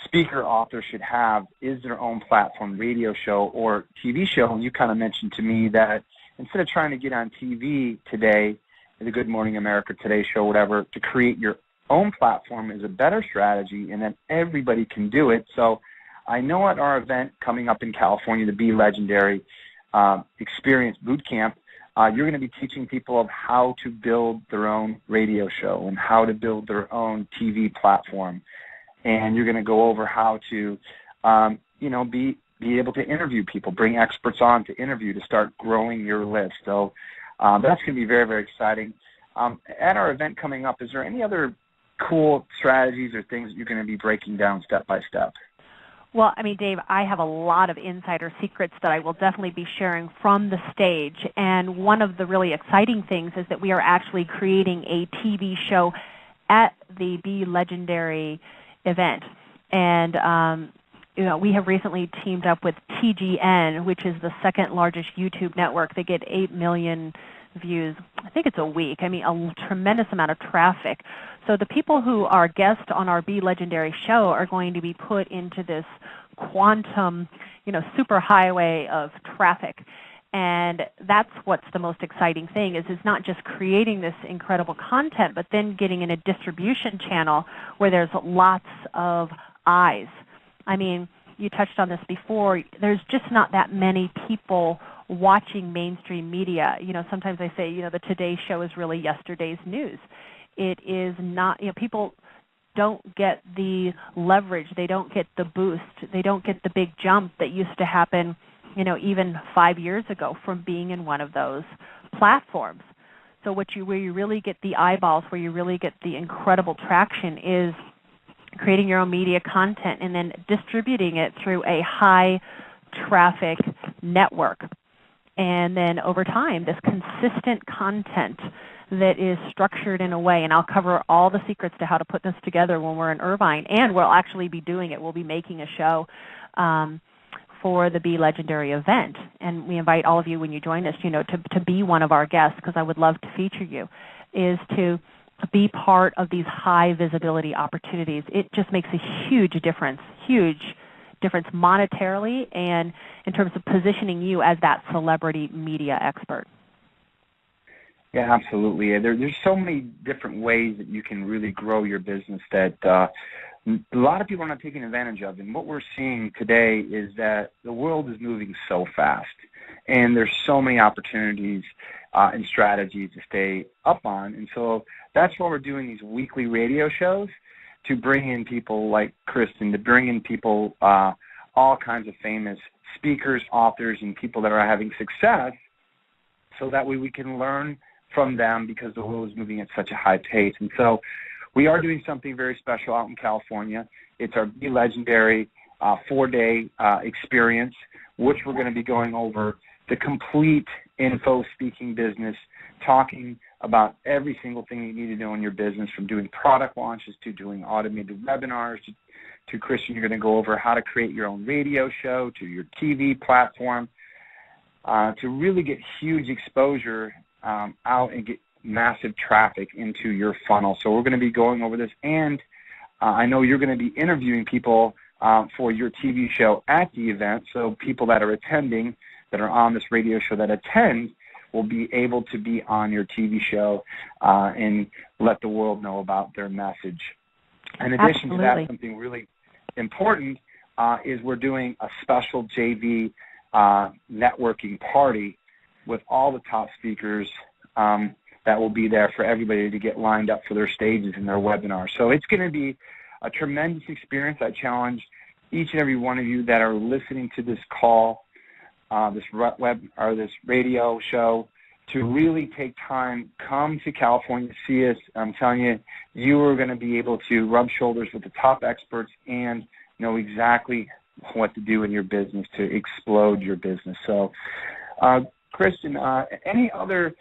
speaker, author should have is their own platform, radio show or TV show. And you kind of mentioned to me that instead of trying to get on TV today, the Good Morning America, Today Show, whatever, to create your own platform is a better strategy, and then everybody can do it. So I know at our event coming up in California, the Be Legendary Experience Boot Camp, you're going to be teaching people of how to build their own radio show and how to build their own TV platform. And you're going to go over how to, be able to interview people, bring experts on to interview to start growing your list. So that's going to be very, very exciting. At our event coming up, is there any other cool strategies or things that you're going to be breaking down step by step? Well, Dave, I have a lot of insider secrets that I will definitely be sharing from the stage. And one of the really exciting things is that we are actually creating a TV show at the Be Legendary event. And, we have recently teamed up with TGN, which is the second largest YouTube network. They get 8 million views, I think it's a week. I mean, a tremendous amount of traffic. So the people who are guests on our Be Legendary show are going to be put into this quantum, superhighway of traffic. And that's what's the most exciting thing is not just creating this incredible content, but then getting in a distribution channel where there's lots of eyes. I mean, you touched on this before. There's just not that many people watching mainstream media. Sometimes I say, the Today Show is really yesterday's news. It is not, people don't get the leverage. They don't get the boost. They don't get the big jump that used to happen, even 5 years ago from being in one of those platforms. So where you really get the eyeballs, where you really get the incredible traction is creating your own media content and then distributing it through a high traffic network. And then over time, this consistent content that is structured in a way, and I'll cover all the secrets to how to put this together when we're in Irvine, and we'll actually be doing it. We'll be making a show for the Be Legendary event, and we invite all of you when you join us, to be one of our guests, because I would love to feature you, is to be part of these high visibility opportunities. It just makes a huge difference monetarily and in terms of positioning you as that celebrity media expert. Yeah, absolutely. There's so many different ways that you can really grow your business that a lot of people are not taking advantage of. And what we're seeing today is that the world is moving so fast, and there's so many opportunities and strategies to stay up on. And so that's why we're doing these weekly radio shows, to bring in people like Kristen, to bring in people, all kinds of famous speakers, authors, and people that are having success, so that way we can learn from them, because the world is moving at such a high pace. And so we are doing something very special out in California. It's our Be Legendary 4-day experience, which we're going to be going over the complete info speaking business, talking about every single thing you need to know in your business, from doing product launches to doing automated webinars to Christian, you're going to go over how to create your own radio show, to your TV platform, to really get huge exposure out and get massive traffic into your funnel. So we're going to be going over this, and I know you're going to be interviewing people for your TV show at the event, so people that are attending, that are on this radio show that attend, will be able to be on your TV show and let the world know about their message. In addition to that, something really important is we're doing a special JV networking party with all the top speakers that will be there for everybody to get lined up for their stages and their webinars. So it's going to be a tremendous experience. I challenge each and every one of you that are listening to this call, this radio show, to really take time, come to California, see us. I'm telling you, you are going to be able to rub shoulders with the top experts and know exactly what to do in your business to explode your business. So, Kristen, any other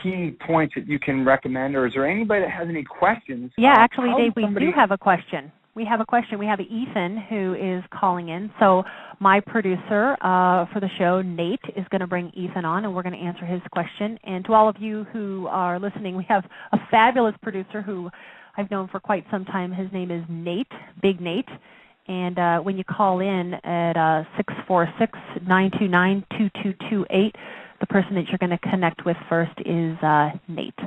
key points that you can recommend, or is there anybody that has any questions? Yeah, actually, Dave, we do have a question. We have Ethan who is calling in. So my producer for the show, Nate, is going to bring Ethan on, and we're going to answer his question. And to all of you who are listening, we have a fabulous producer who I've known for quite some time. His name is Nate, Big Nate. And when you call in at 646-929-2228, the person that you're going to connect with first is Nate.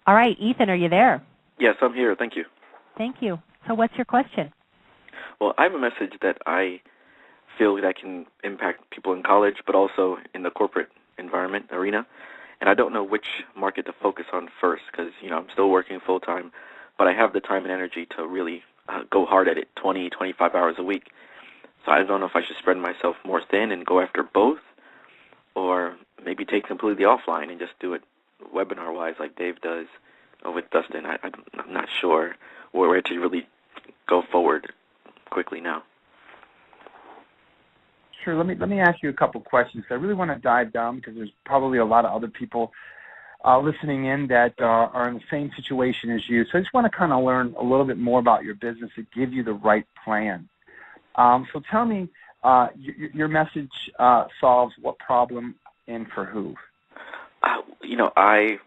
All right, Ethan, are you there? Yes, I'm here. Thank you. Thank you. So what's your question? Well, I have a message that I feel that can impact people in college, but also in the corporate environment arena. And I don't know which market to focus on first, because I'm still working full-time, but I have the time and energy to really go hard at it 20, 25 hours a week. So I don't know if I should spread myself more thin and go after both, or maybe take completely offline and just do it webinar-wise like Dave does with Dustin. I'm not sure where to really go forward quickly now. Sure. Let me ask you a couple questions. I really want to dive down, because there's probably a lot of other people listening in that are in the same situation as you. So I just want to kind of learn a little bit more about your business and give you the right plan. So tell me, your message solves what problem and for who? I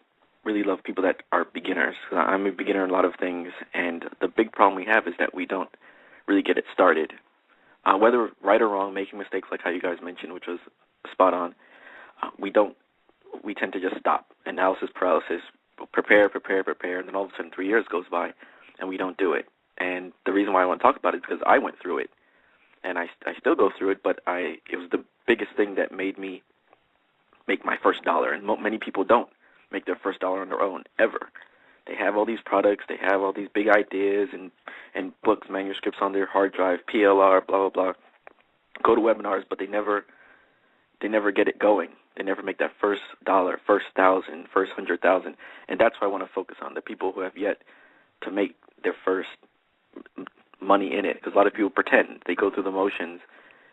really love people that are beginners. I'm a beginner in a lot of things, and the big problem we have is that we don't really get it started. Whether right or wrong, making mistakes like how you guys mentioned, which was spot on, we tend to just stop. Analysis paralysis, prepare, and then all of a sudden 3 years goes by, and we don't do it. And the reason why I want to talk about it is because I went through it, and I still go through it, but it was the biggest thing that made me make my first dollar, and many people don't make their first dollar on their own, ever. They have all these products, they have all these big ideas and books, manuscripts on their hard drive, PLR, blah, blah, blah, go to webinars, but they never get it going. They never make that first dollar, first thousand, first 100,000, and that's what I want to focus on, the people who have yet to make their first money in it, because a lot of people pretend. They go through the motions,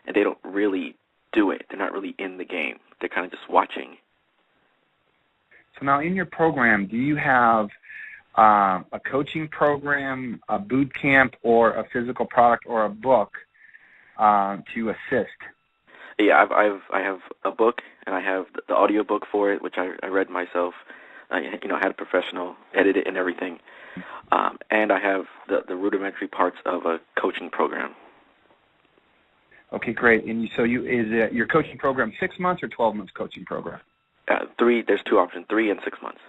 and they don't really do it. They're not really in the game. They're kind of just watching. So now in your program, do you have a coaching program, a boot camp, or a physical product or a book to assist? Yeah, I have a book, and I have the audio book for it, which I read myself. I had a professional edit it and everything. And I have the rudimentary parts of a coaching program. Okay, great. And is your coaching program 6 months or 12 months coaching program? 3. There's 2 options: 3 and 6 months.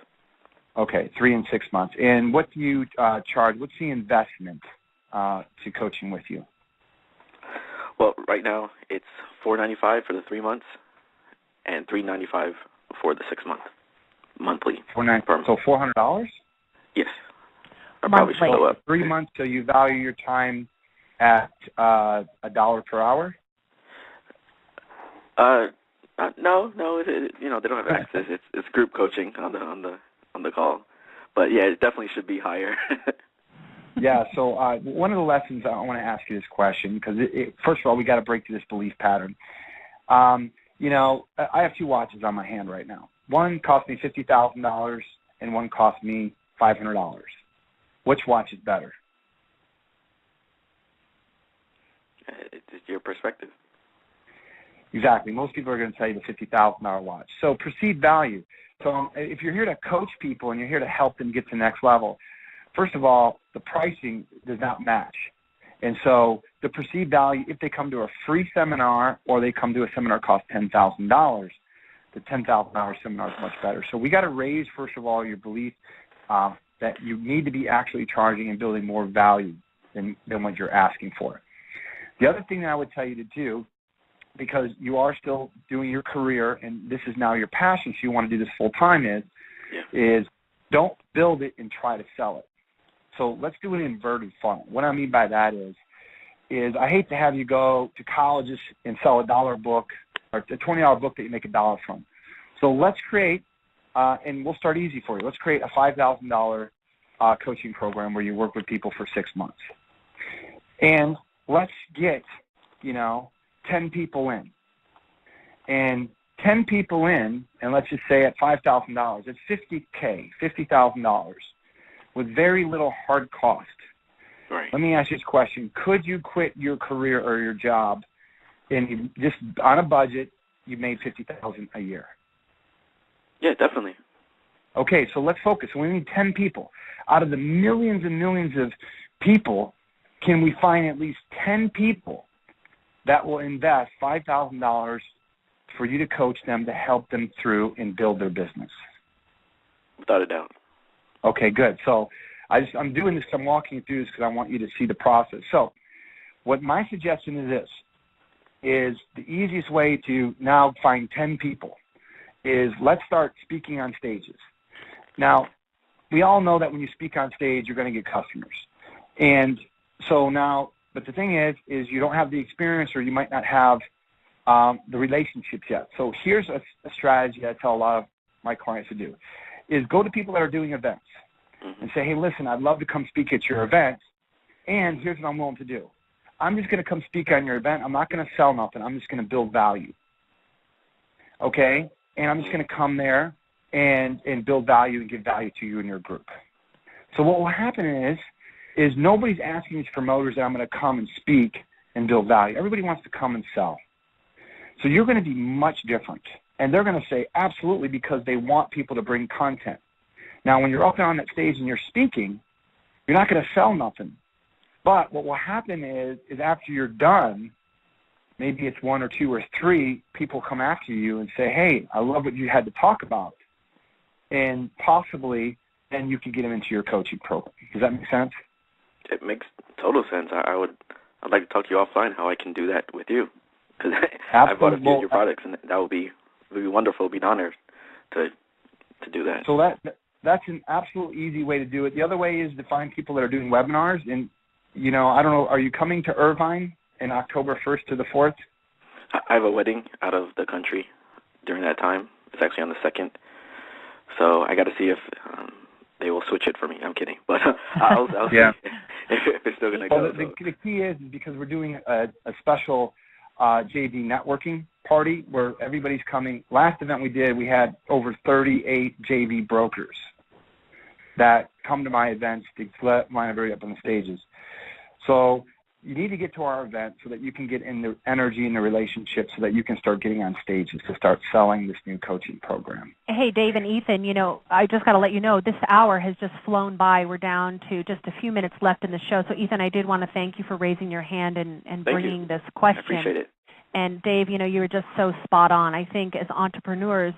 Okay, 3 and 6 months. And what do you charge? What's the investment to coaching with you? Well, right now it's $495 for the 3 months, and $395 for the 6 month monthly. So $400? Yes. I probably should go up. 3 months, so you value your time at $1 per hour? No. They don't have access. It's group coaching on the call, but yeah, it definitely should be higher. Yeah. So one of the lessons I want to ask you this question, because first of all, we got to break through this belief pattern. I have 2 watches on my hand right now. One cost me $50,000, and one cost me $500. Which watch is better? It's your perspective. Exactly. Most people are going to tell you the $50,000 watch. So perceived value. So if you're here to coach people and you're here to help them get to the next level, first of all, the pricing does not match. And so the perceived value, if they come to a free seminar or they come to a seminar cost $10,000, the $10,000 seminar is much better. So we got to raise, first of all, your belief that you need to be actually charging and building more value than what you're asking for. The other thing that I would tell you to do, because you are still doing your career and this is now your passion, so you want to do this full time, is don't build it and try to sell it. So let's do an inverted funnel. What I mean by that is I hate to have you go to colleges and sell a $1 book or a $20 book that you make $1 from. So let's create, and we'll start easy for you. Let's create a $5,000 coaching program where you work with people for 6 months. And let's get, 10 people in. And 10 people in, and let's just say at $5,000, it's $50,000 with very little hard cost. Right. Let me ask you this question. Could you quit your career or your job and just on a budget, you made $50,000 a year? Yeah, definitely. Okay, so let's focus. We need 10 people. Out of the millions and millions of people, can we find at least 10 people that will invest $5,000 for you to coach them to help them through and build their business? Without a doubt. Okay, good. So I'm doing this. I'm walking you through this because I want you to see the process. So what my suggestion is this, is the easiest way to now find 10 people is let's start speaking on stages. Now, we all know that when you speak on stage, you're going to get customers. And so now, but the thing is you don't have the experience or you might not have the relationships yet. So here's a strategy I tell a lot of my clients to do, is go to people that are doing events and say, hey, listen, I'd love to come speak at your event, and here's what I'm willing to do. I'm just going to come speak on your event. I'm not going to sell nothing. I'm just going to build value. Okay? And I'm just going to come there and build value and give value to you and your group. So what will happen is nobody's asking these promoters that I'm going to come and speak and build value. Everybody wants to come and sell. So you're going to be much different. And they're going to say, absolutely, because they want people to bring content. Now, when you're up on that stage and you're speaking, you're not going to sell nothing. But what will happen is after you're done, maybe it's 1 or 2 or 3 people come after you and say, hey, I love what you had to talk about. And possibly then you can get them into your coaching program. Does that make sense? It makes total sense. I'd like to talk to you offline how I can do that with you. Because I bought a few of your products, and that would be wonderful. It would be an honor to do that. So that's an absolute easy way to do it. The other way is to find people that are doing webinars. And, you know, I don't know, are you coming to Irvine in October 1st to the 4th? I have a wedding out of the country during that time. It's actually on the 2nd. So I got to see if they will switch it for me. I'm kidding. But I'll yeah. see if it's still going to go. Well, the key is because we're doing a special JV networking party where everybody's coming. Last event we did, we had over 38 JV brokers that come to my events to let line everybody up on the stages. So you need to get to our event so that you can get in the energy and the relationship so that you can start getting on stages to start selling this new coaching program. Hey, Dave and Ethan, you know, I just got to let you know this hour has just flown by. We're down to just a few minutes left in the show. So, Ethan, I did want to thank you for raising your hand and bringing this question. I appreciate it. And, Dave, you know, you were just so spot on. I think as entrepreneurs,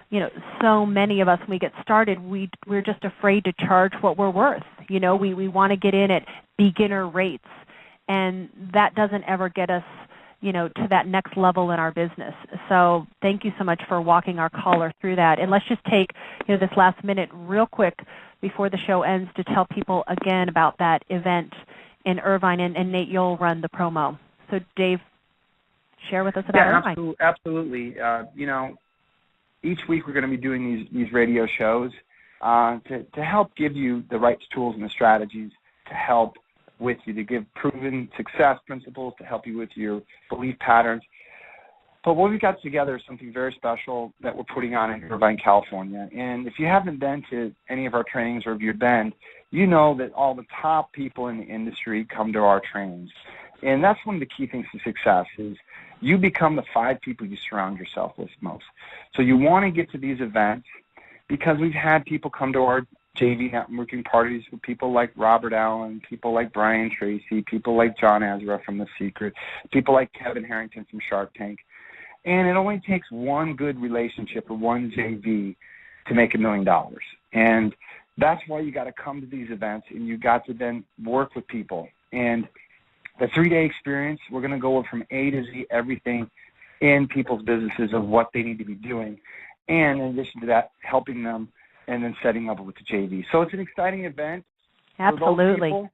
you know, so many of us, when we get started, we're just afraid to charge what we're worth. You know, we want to get in at beginner rates. And that doesn't ever get us, you know, to that next level in our business. So thank you so much for walking our caller through that. And let's just take, you know, this last minute real quick before the show ends to tell people again about that event in Irvine. And Nate, you'll run the promo. So Dave, share with us about Irvine. Absolutely. You know, each week we're going to be doing these radio shows to help give you the right tools and the strategies to help with you, to give proven success principles to help you with your belief patterns. But what we've got together is something very special that we're putting on in Irvine, California. And if you haven't been to any of our trainings or if you've been, you know that all the top people in the industry come to our trainings. And that's one of the key things to success is you become the 5 people you surround yourself with most. So you want to get to these events because we've had people come to our JV networking parties with people like Robert Allen, people like Brian Tracy, people like John Azra from The Secret, people like Kevin Harrington from Shark Tank. And it only takes one good relationship or one JV to make $1 million. And that's why you got to come to these events and you got to then work with people. And the 3-day experience, we're going to go from A to Z, everything in people's businesses of what they need to be doing. And in addition to that, helping them and then setting up with the JV. So it's an exciting event. Absolutely.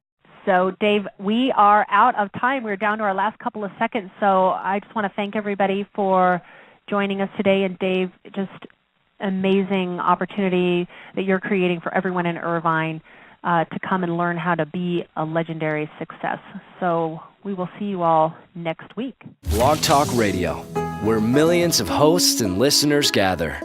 So, Dave, we are out of time. We're down to our last couple of seconds. So I just want to thank everybody for joining us today. And, Dave, just amazing opportunity that you're creating for everyone in Irvine to come and learn how to be a legendary success. So we will see you all next week. Blog Talk Radio, where millions of hosts and listeners gather.